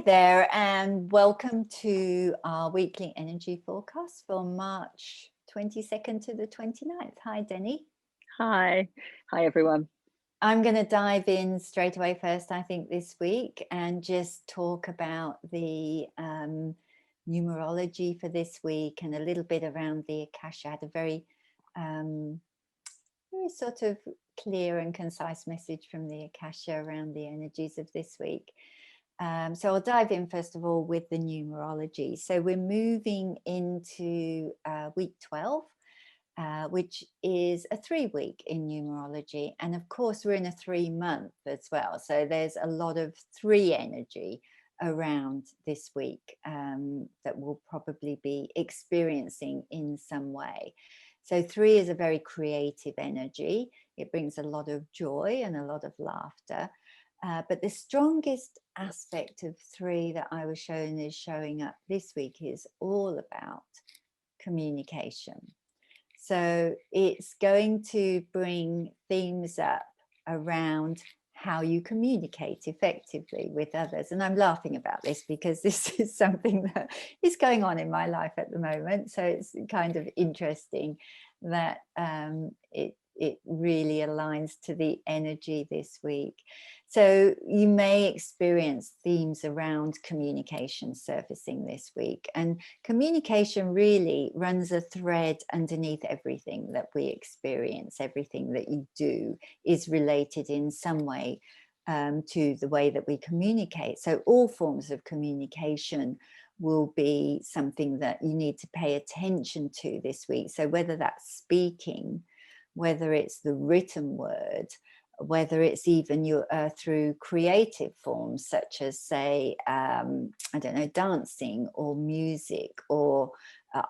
there, and welcome to our weekly energy forecast for March 22nd to the 29th. Hi, Deni. Hi everyone. I'm going to dive in straight away first, I think, this week and just talk about the numerology for this week and a little bit around the akashic. I had a very sort of clear and concise message from the akashic around the energies of this week. So I'll dive in first of all with the numerology. So we're moving into week 12, which is a 3-week in numerology. And of course, we're in a 3-month as well. So there's a lot of 3 energy around this week that we'll probably be experiencing in some way. So 3 is a very creative energy. It brings a lot of joy and a lot of laughter. But the strongest aspect of 3 that I was shown is showing up this week is all about communication. So it's going to bring themes up around how you communicate effectively with others. And I'm laughing about this because this is something that is going on in my life at the moment. So it's kind of interesting that it really aligns to the energy this week. So you may experience themes around communication surfacing this week, and communication really runs a thread underneath everything that we experience. Everything that you do is related in some way to the way that we communicate. So all forms of communication will be something that you need to pay attention to this week. So whether that's speaking, whether it's the written word, whether it's even through creative forms such as, say, I don't know, dancing or music or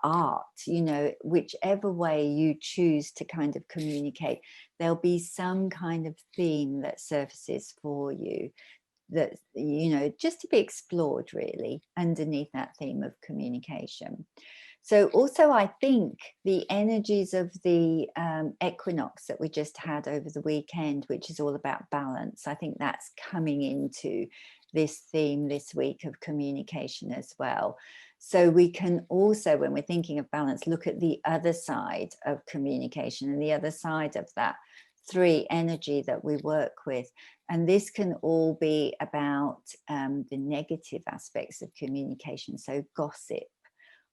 art, you know, whichever way you choose to kind of communicate, there'll be some kind of theme that surfaces for you that, you know, just to be explored really underneath that theme of communication. So also, I think the energies of the equinox that we just had over the weekend, which is all about balance, I think that's coming into this theme this week of communication as well. So we can also, when we're thinking of balance, look at the other side of communication and the other side of that 3 energy that we work with. And this can all be about the negative aspects of communication. So gossip,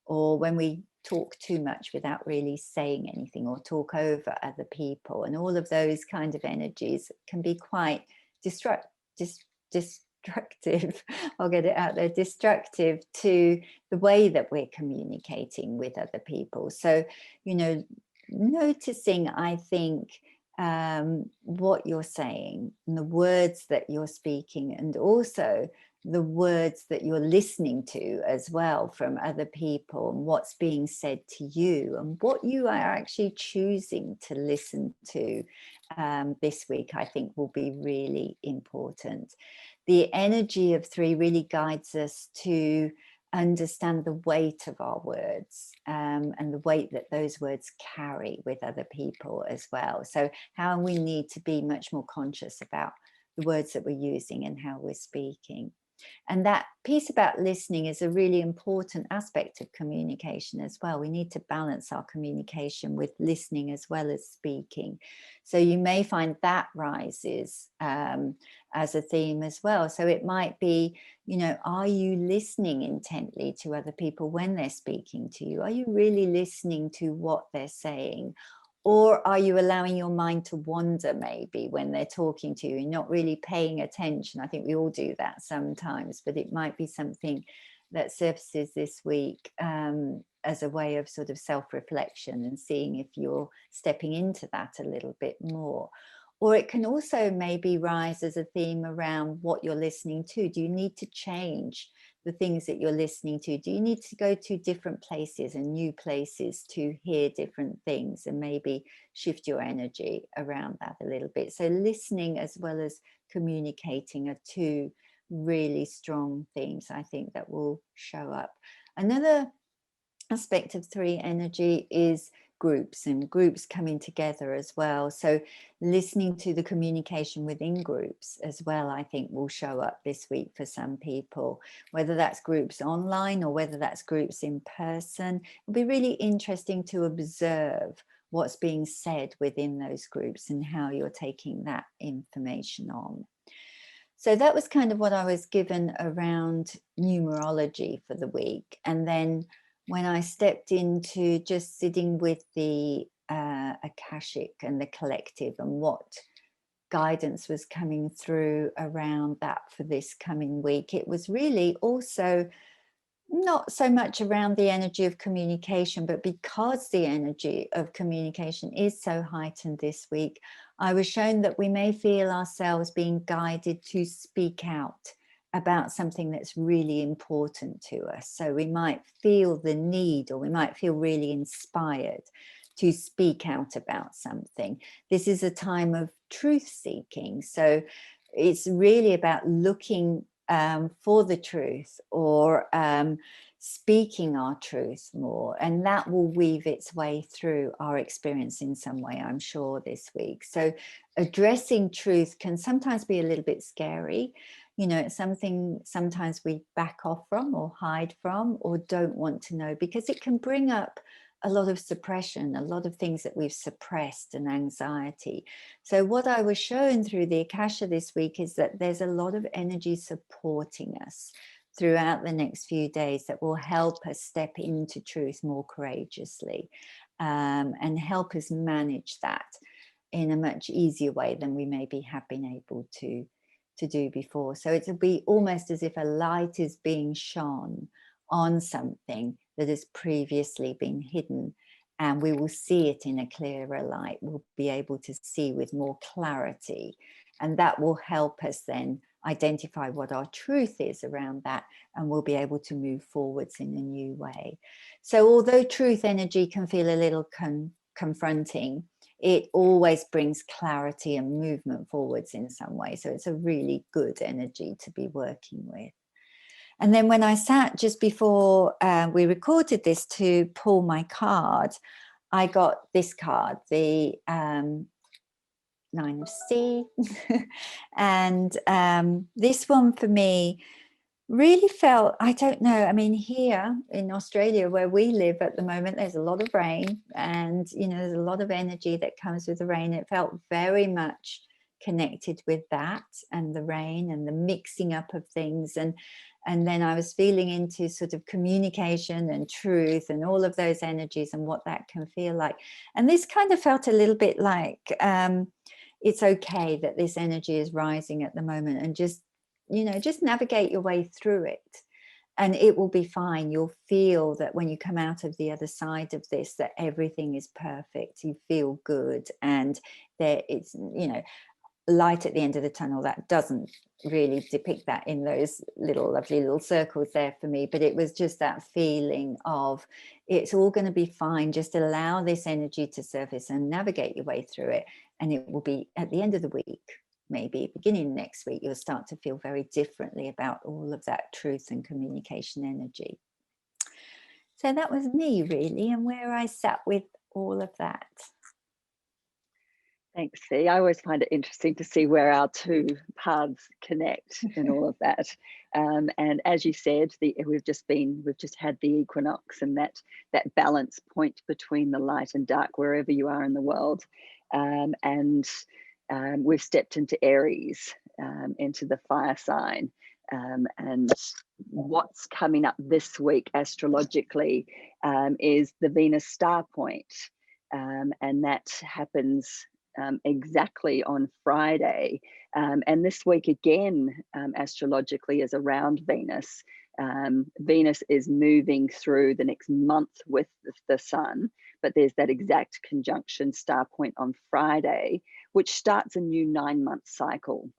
or when we talk too much without really saying anything, or talk over other people, and all of those kind of energies can be quite destructive. I'll get it out there, destructive to the way that we're communicating with other people. So, you know, noticing, I think, what you're saying and the words that you're speaking, and also the words that you're listening to as well from other people, and what's being said to you and what you are actually choosing to listen to this week, I think will be really important. The energy of 3 really guides us to understand the weight of our words and the weight that those words carry with other people as well. So how we need to be much more conscious about the words that we're using and how we're speaking. And that piece about listening is a really important aspect of communication as well. We need to balance our communication with listening as well as speaking. So you may find that rises as a theme as well. So it might be, you know, are you listening intently to other people when they're speaking to you? Are you really listening to what they're saying? Or are you allowing your mind to wander maybe when they're talking to you and not really paying attention? I think we all do that sometimes, but it might be something that surfaces this week as a way of sort of self-reflection and seeing if you're stepping into that a little bit more. Or it can also maybe rise as a theme around what you're listening to. Do you need to change the things that you're listening to? Do you need to go to different places and new places to hear different things, and maybe shift your energy around that a little bit? So listening as well as communicating are 2 really strong themes, I think, that will show up. Another aspect of 3 energy is groups and groups coming together as well. So listening to the communication within groups as well, I think will show up this week for some people, whether that's groups online or whether that's groups in person. It'll be really interesting to observe what's being said within those groups and how you're taking that information on. So that was kind of what I was given around numerology for the week. And then when I stepped into just sitting with the akashic and the collective and what guidance was coming through around that for this coming week, it was really also not so much around the energy of communication, but because the energy of communication is so heightened this week, I was shown that we may feel ourselves being guided to speak out about something that's really important to us. So we might feel the need, or we might feel really inspired to speak out about something. This is a time of truth seeking. So it's really about looking for the truth, or speaking our truth more, and that will weave its way through our experience in some way, I'm sure, this week. So addressing truth can sometimes be a little bit scary. You know, it's something sometimes we back off from or hide from or don't want to know, because it can bring up a lot of suppression, a lot of things that we've suppressed, and anxiety. So what I was shown through the Akasha this week is that there's a lot of energy supporting us throughout the next few days that will help us step into truth more courageously, and help us manage that in a much easier way than we maybe have been able to do before. So it'll be almost as if a light is being shone on something that has previously been hidden, and we will see it in a clearer light. We'll be able to see with more clarity, and that will help us then identify what our truth is around that, and we'll be able to move forwards in a new way. So although truth energy can feel a little confronting, it always brings clarity and movement forwards in some way. So it's a really good energy to be working with. And then when I sat just before we recorded this to pull my card, I got this card, the 9 of C. And this one for me really felt, I don't know, I mean, here in Australia where we live at the moment, there's a lot of rain, and, you know, there's a lot of energy that comes with the rain. It felt very much connected with that and the rain and the mixing up of things. And then I was feeling into sort of communication and truth and all of those energies and what that can feel like. And this kind of felt a little bit like it's okay that this energy is rising at the moment, and just, you know, just navigate your way through it, and it will be fine. You'll feel that when you come out of the other side of this, that everything is perfect. You feel good, and there it's, you know, light at the end of the tunnel. That doesn't really depict that in those little lovely little circles there for me, but it was just that feeling of it's all going to be fine. Just allow this energy to surface and navigate your way through it, and it will be, at the end of the week, maybe beginning next week, you'll start to feel very differently about all of that truth and communication energy. So that was me really, and where I sat with all of that. Thanks, Fee. I always find it interesting to see where our two paths connect in all of that. And as you said, we've just had the equinox, and that balance point between the light and dark wherever you are in the world. And we've stepped into Aries, into the fire sign. And what's coming up this week astrologically is the Venus star point. And that happens exactly on Friday. And this week again, astrologically, is around Venus. Venus is moving through the next month with the sun, but there's that exact conjunction star point on Friday, which starts a new 9-month cycle.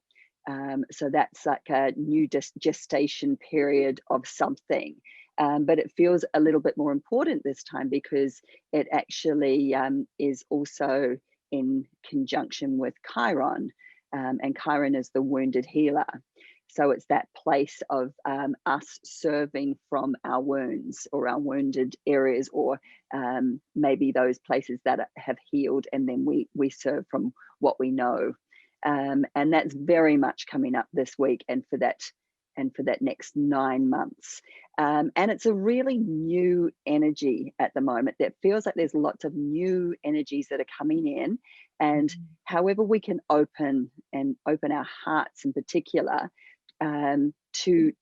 So that's like a new gestation period of something. But it feels a little bit more important this time because it actually is also in conjunction with Chiron, and Chiron is the wounded healer. So it's that place of us serving from our wounds or our wounded areas, or maybe those places that have healed, and then we serve from what we know. And that's very much coming up this week, and for that next 9 months. And it's a really new energy at the moment that feels like there's lots of new energies that are coming in. And however we can open our hearts in particular to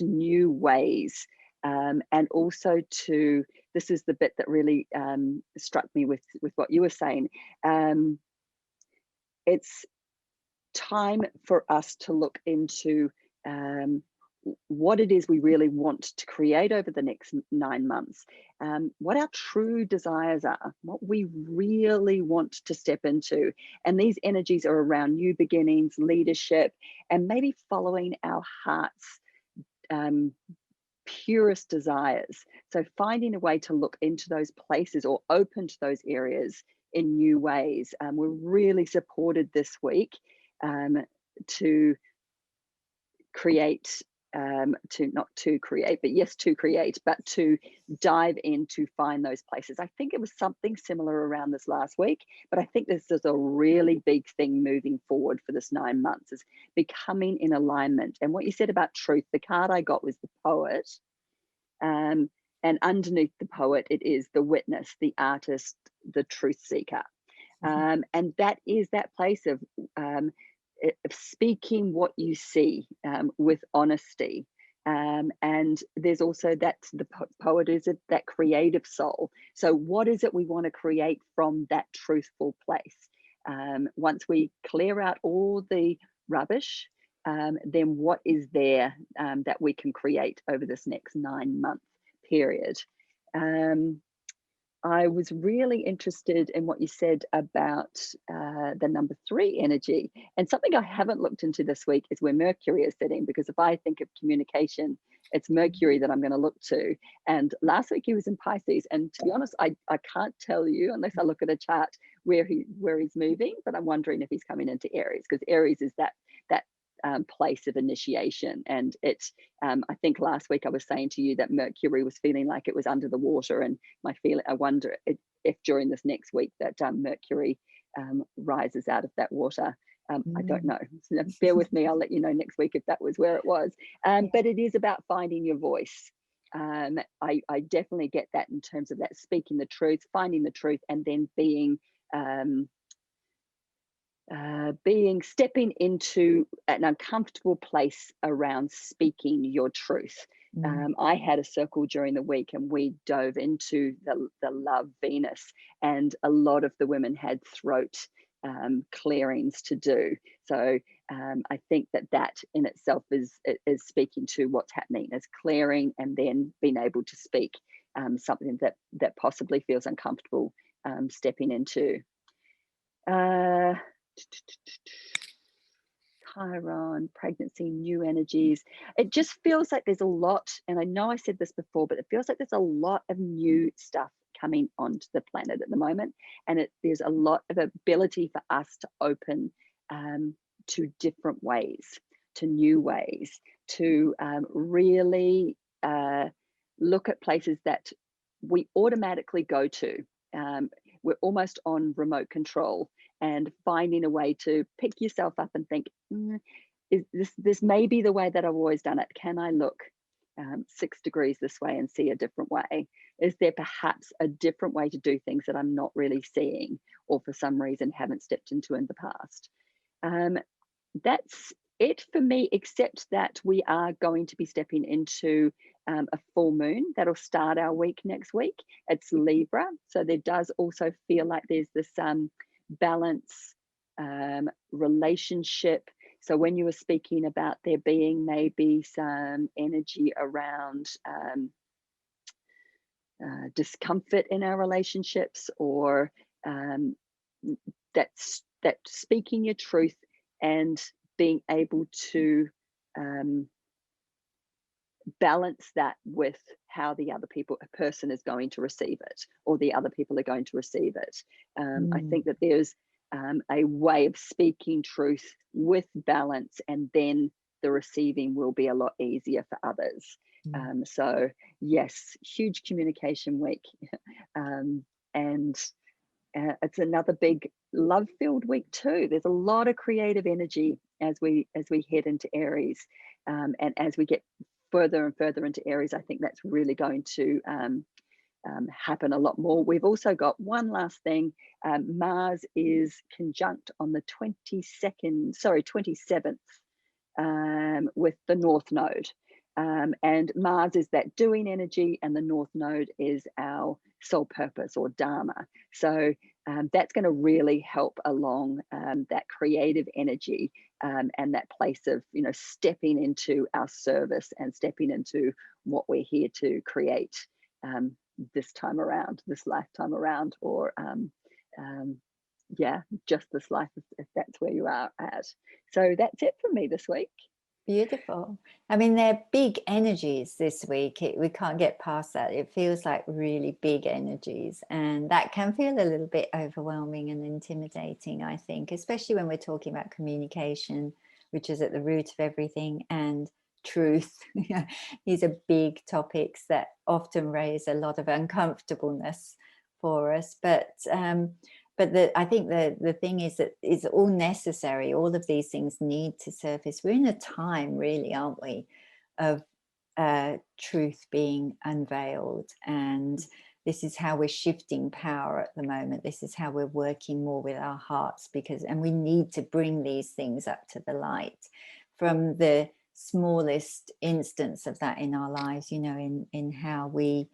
new ways, and also to, this is the bit that really struck me with what you were saying. It's time for us to look into what it is we really want to create over the next 9 months, what our true desires are, what we really want to step into. And these energies are around new beginnings, leadership, and maybe following our heart's purest desires. So finding a way to look into those places or open to those areas in new ways. We're really supported this week to create, to create, but to dive in to find those places. I think it was something similar around this last week, but I think this is a really big thing moving forward for this 9 months, is becoming in alignment. And what you said about truth, the card I got was the Poet. And underneath the Poet, it is the witness, the artist, the truth seeker. And that is that place of speaking what you see with honesty. And there's also that the poet is that creative soul. So what is it we want to create from that truthful place? Once we clear out all the rubbish, then what is there that we can create over this next 9-month period? I was really interested in what you said about the number 3 energy. And something I haven't looked into this week is where Mercury is sitting, because if I think of communication, it's Mercury that I'm going to look to. And last week he was in Pisces. And to be honest, I can't tell you unless I look at a chart where he's moving, but I'm wondering if he's coming into Aries, because Aries is that place of initiation. And it's I think last week I was saying to you that Mercury was feeling like it was under the water, and I wonder if during this next week that Mercury rises out of that water. I don't know, so bear with me, I'll let you know next week if that was where it was. But it is about finding your voice. I definitely get that in terms of that speaking the truth, finding the truth, and then stepping into an uncomfortable place around speaking your truth. I had a circle during the week, and we dove into the love Venus, and a lot of the women had throat clearings to do. So I think that in itself is speaking to what's happening, is clearing and then being able to speak something that possibly feels uncomfortable stepping into. Chiron, pregnancy, new energies. It just feels like there's a lot, and I know I said this before, but it feels like there's a lot of new stuff coming onto the planet at the moment, and there's a lot of ability for us to open to different ways, to new ways, to really look at places that we automatically go to. We're almost on remote control, and finding a way to pick yourself up and think, this may be the way that I've always done it. Can I look 6 degrees this way and see a different way? Is there perhaps a different way to do things that I'm not really seeing, or for some reason haven't stepped into in the past? That's it for me, except that we are going to be stepping into a full moon that'll start our week next week. It's Libra, so there does also feel like there's this balance, relationship. So when you were speaking about there being maybe some energy around discomfort in our relationships, or that speaking your truth and being able to balance that with how the other person is going to receive it, or the other people are going to receive it. I think that there's a way of speaking truth with balance, and then the receiving will be a lot easier for others. So yes, huge communication week. And it's another big love-filled week too. There's a lot of creative energy as we head into Aries, and as we get further and further into Aries, I think that's really going to happen a lot more. We've also got one last thing. Mars is conjunct on the 27th with the North Node. And Mars is that doing energy, and the North Node is our soul purpose or Dharma. So that's going to really help along that creative energy, and that place of, you know, stepping into our service and stepping into what we're here to create this time around, this lifetime around, or yeah, just this life, if that's where you are at. So that's it for me this week. Beautiful. I mean, they're big energies this week. We can't get past that. It feels like really big energies, and that can feel a little bit overwhelming and intimidating, I think, especially when we're talking about communication, which is at the root of everything, and truth. These are big topics that often raise a lot of uncomfortableness for us. But I think the thing is that it's all necessary. All of these things need to surface. We're in a time, really, aren't we, of truth being unveiled. And this is how we're shifting power at the moment. This is how we're working more with our hearts, and we need to bring these things up to the light from the smallest instance of that in our lives, you know, in how we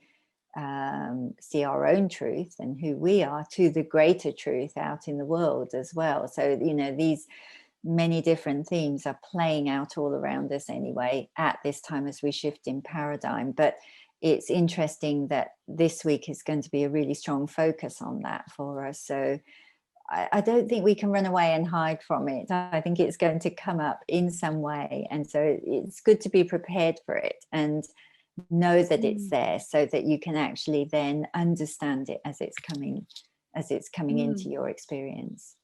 see our own truth and who we are, to the greater truth out in the world as well. So, you know, these many different themes are playing out all around us anyway at this time as we shift in paradigm. But it's interesting that this week is going to be a really strong focus on that for us. So I don't think we can run away and hide from it. I think it's going to come up in some way. And so it's good to be prepared for it and know that it's there, so that you can actually then understand it as it's coming into your experience.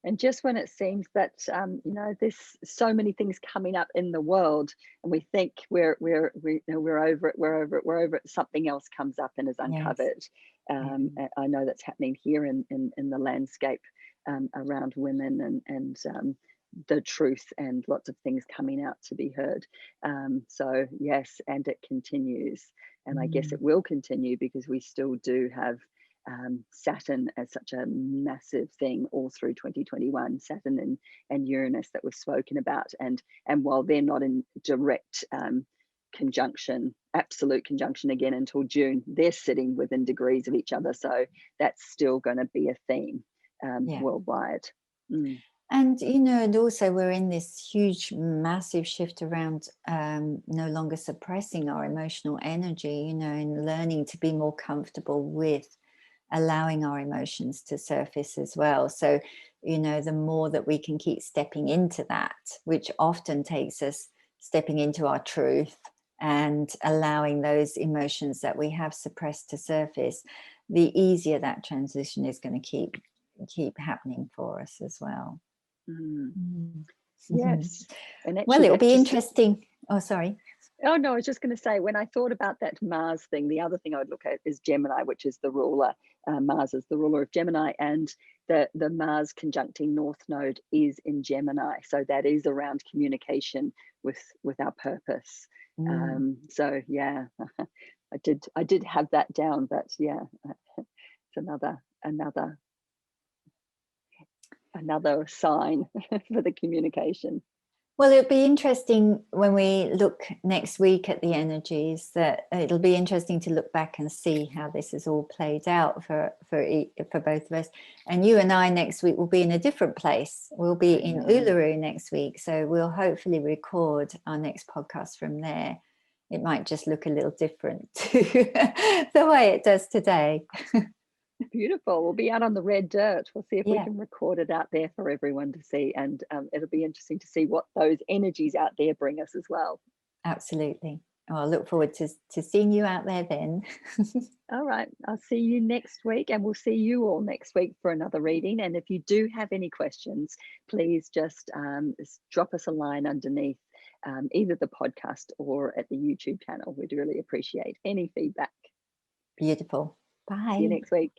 And just when it seems that you know, there's so many things coming up in the world, and we think we're over it, something else comes up and is uncovered. Yes. I know that's happening here in the landscape around women and the truth, and lots of things coming out to be heard. So yes, and it continues, and I guess it will continue, because we still do have Saturn as such a massive thing all through 2021, Saturn and Uranus that we've spoken about, and while they're not in direct conjunction, absolute conjunction again until June, they're sitting within degrees of each other, so that's still going to be a theme worldwide. And, you know, and also we're in this huge, massive shift around no longer suppressing our emotional energy, you know, and learning to be more comfortable with allowing our emotions to surface as well. So, you know, the more that we can keep stepping into that, which often takes us stepping into our truth and allowing those emotions that we have suppressed to surface, the easier that transition is going to keep happening for us as well. Yes. And actually, well, it'll be interesting. Oh, sorry. Oh no, I was just going to say, when I thought about that Mars thing, the other thing I would look at is Gemini, which is the ruler. Mars is the ruler of Gemini, and the Mars conjuncting North Node is in Gemini. So that is around communication with our purpose. So yeah, I did have that down, but yeah, it's another sign for the communication. Well, it'll be interesting when we look next week at the energies, that it'll be interesting to look back and see how this has all played out for both of us. And you and I next week will be in a different place. We'll be in Uluru next week. So we'll hopefully record our next podcast from there. It might just look a little different to the way it does today. Beautiful. We'll be out on the red dirt. We'll see if we can record it out there for everyone to see, and it'll be interesting to see what those energies out there bring us as well. Absolutely. Oh, I look forward to seeing you out there then. All right, I'll see you next week, and we'll see you all next week for another reading. And if you do have any questions, please just drop us a line underneath either the podcast or at the YouTube channel. We'd really appreciate any feedback. Beautiful. See you Bye. next week.